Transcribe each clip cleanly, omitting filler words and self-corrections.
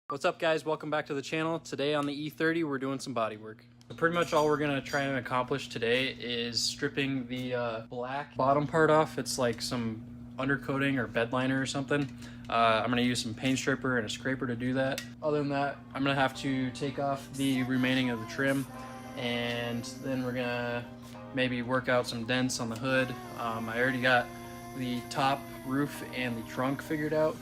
What's up guys, welcome back to the channel. Today on the E30 we're doing some body work. Pretty much all we're gonna try and accomplish today is stripping the black bottom part off. It's like some undercoating or bed liner or something. I'm gonna use some paint stripper and a scraper to do that. Other than that, I'm gonna have to take off the remaining of the trim, and then we're gonna maybe work out some dents on the hood. I already got the top, roof, and the trunk figured out.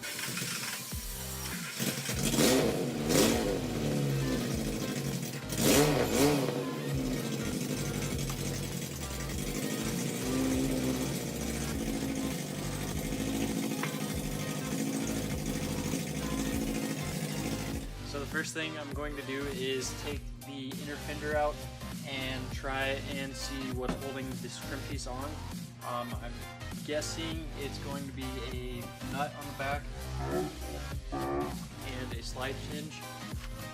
So the first thing I'm going to do is take the inner fender out and try and see what's holding this trim piece on. I'm guessing it's going to be a nut on the back and a slide hinge.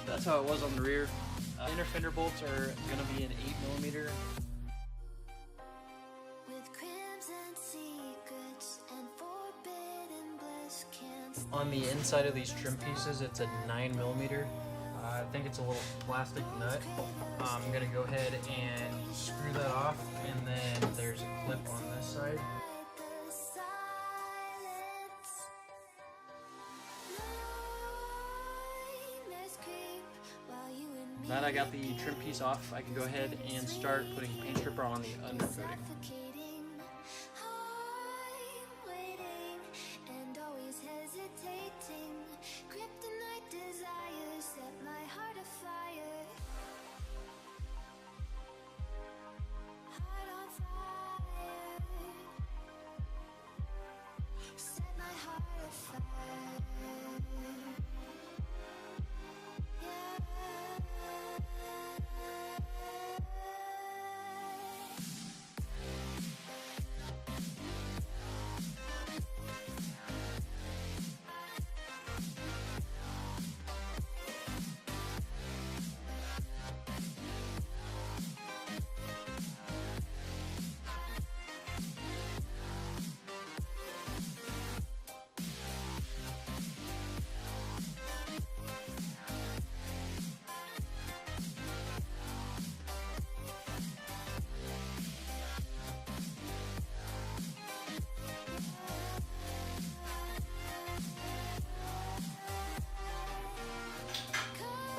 That's how it was on the rear. Inner fender bolts are going to be an 8mm. On the inside of these trim pieces, it's a 9mm. I think it's a little plastic nut. I'm going to go ahead and screw that off, and then there's a clip on this side. Now that I got the trim piece off, I can go ahead and start putting paint stripper on the undercoating.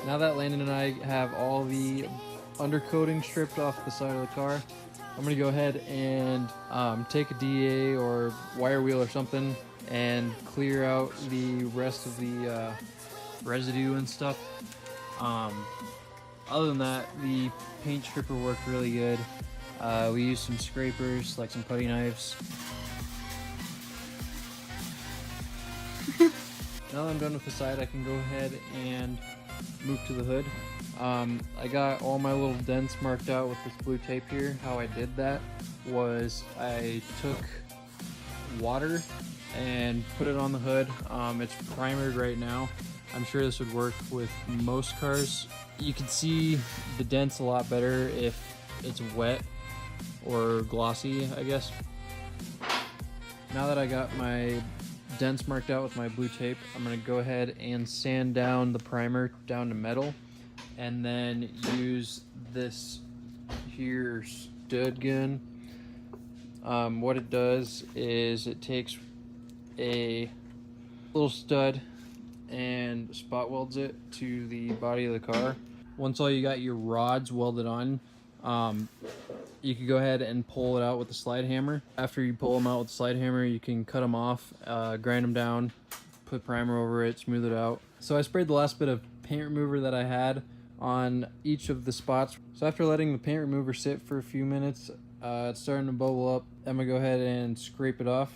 Now that Landon and I have all the undercoating stripped off the side of the car, I'm going to go ahead and take a DA or wire wheel or something and clear out the rest of the residue and stuff. Other than that, the paint stripper worked really good. We used some scrapers, like some putty knives. Now that I'm done with the side, I can go ahead and move to the hood. I got all my little dents marked out with this blue tape here. How I did that was I took water and put it on the hood. It's primered right now. I'm sure this would work with most cars. You can see the dents a lot better if it's wet or glossy, I guess. Now that I got my dents marked out with my blue tape, I'm going to go ahead and sand down the primer down to metal, and then use this here stud gun. What it does is it takes a little stud and spot welds it to the body of the car. Once all you got your rods welded on, you can go ahead and pull it out with the slide hammer. After you pull them out with the slide hammer, you can cut them off, grind them down, put primer over it, smooth it out. So I sprayed the last bit of paint remover that I had on each of the spots. So after letting the paint remover sit for a few minutes, it's starting to bubble up. I'm gonna go ahead and scrape it off.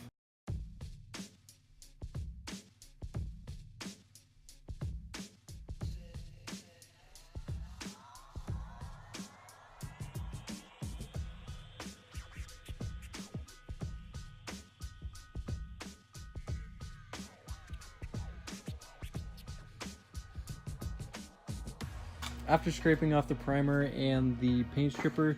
After scraping off the primer and the paint stripper,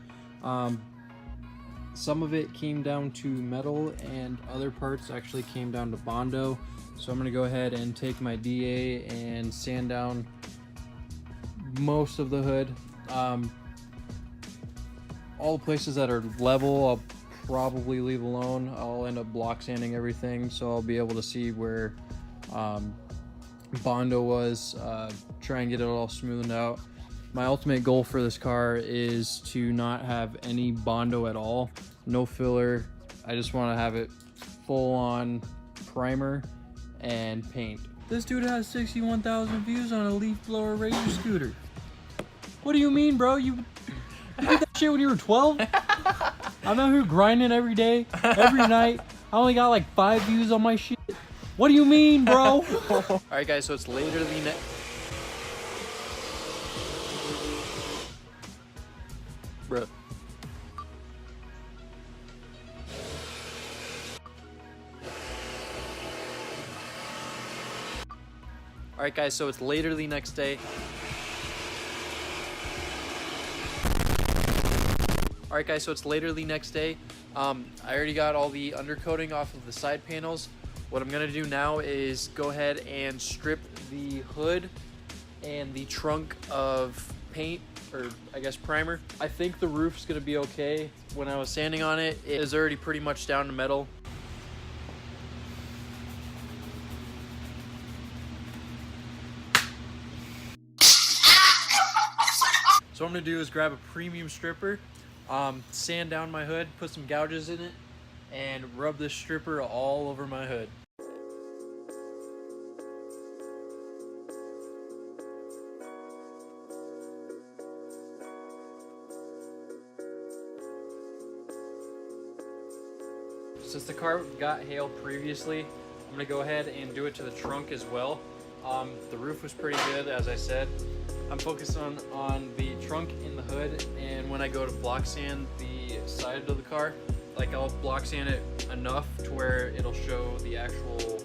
some of it came down to metal and other parts actually came down to Bondo. So I'm gonna go ahead and take my DA and sand down most of the hood. All the places that are level, I'll probably leave alone. I'll end up block sanding everything, so I'll be able to see where Bondo was, try and get it all smoothed out. My ultimate goal for this car is to not have any Bondo at all, no filler. I just want to have it full on primer and paint. This dude has 61,000 views on a leaf blower razor scooter. What do you mean, bro? You did that shit when you were 12? I'm out here grinding every day, every night. I only got like 5 views on my shit. What do you mean, bro? All right, guys, so it's later the next. Bro. All right, guys, so it's later the next day. Alright guys, so it's later the next day. I already got all the undercoating off of the side panels. What I'm gonna do now is go ahead and strip the hood and the trunk of paint, or I guess primer. I think the roof's gonna be okay. When I was sanding on it, it is already pretty much down to metal. So what I'm gonna do is grab a premium stripper, sand down my hood, put some gouges in it, and rub this stripper all over my hood. Since the car got hail previously, I'm gonna go ahead and do it to the trunk as well. The roof was pretty good, as I said. I'm focused on the trunk and the hood, and when I go to block sand the side of the car, like I'll block sand it enough to where it'll show the actual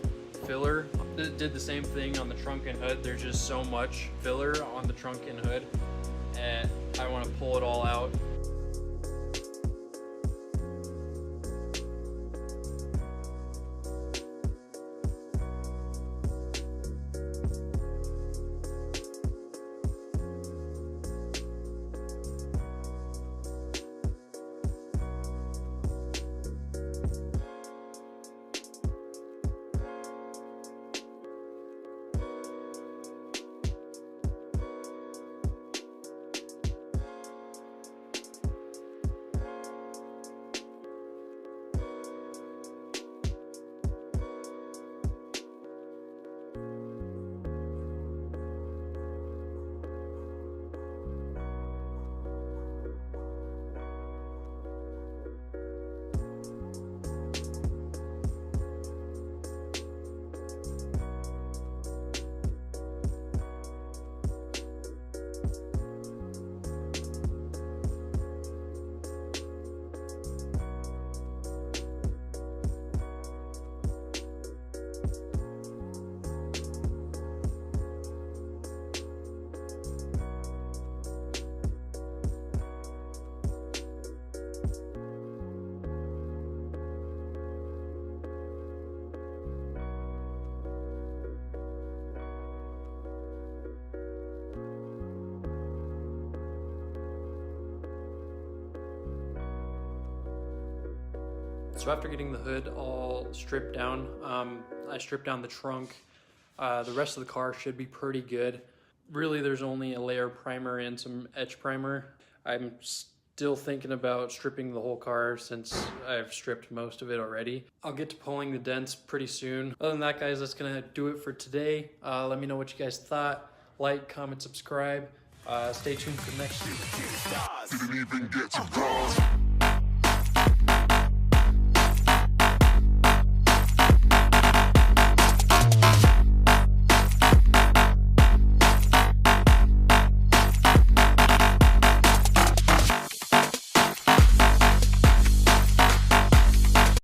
filler. Did the same thing on the trunk and hood. There's just so much filler on the trunk and hood, and I want to pull it all out. So after getting the hood all stripped down, I stripped down the trunk. The rest of the car should be pretty good. Really, there's only a layer of primer and some etch primer. I'm still thinking about stripping the whole car since I've stripped most of it already. I'll get to pulling the dents pretty soon. Other than that, guys, that's gonna do it for today. Let me know what you guys thought. Like, comment, subscribe. Stay tuned for next week.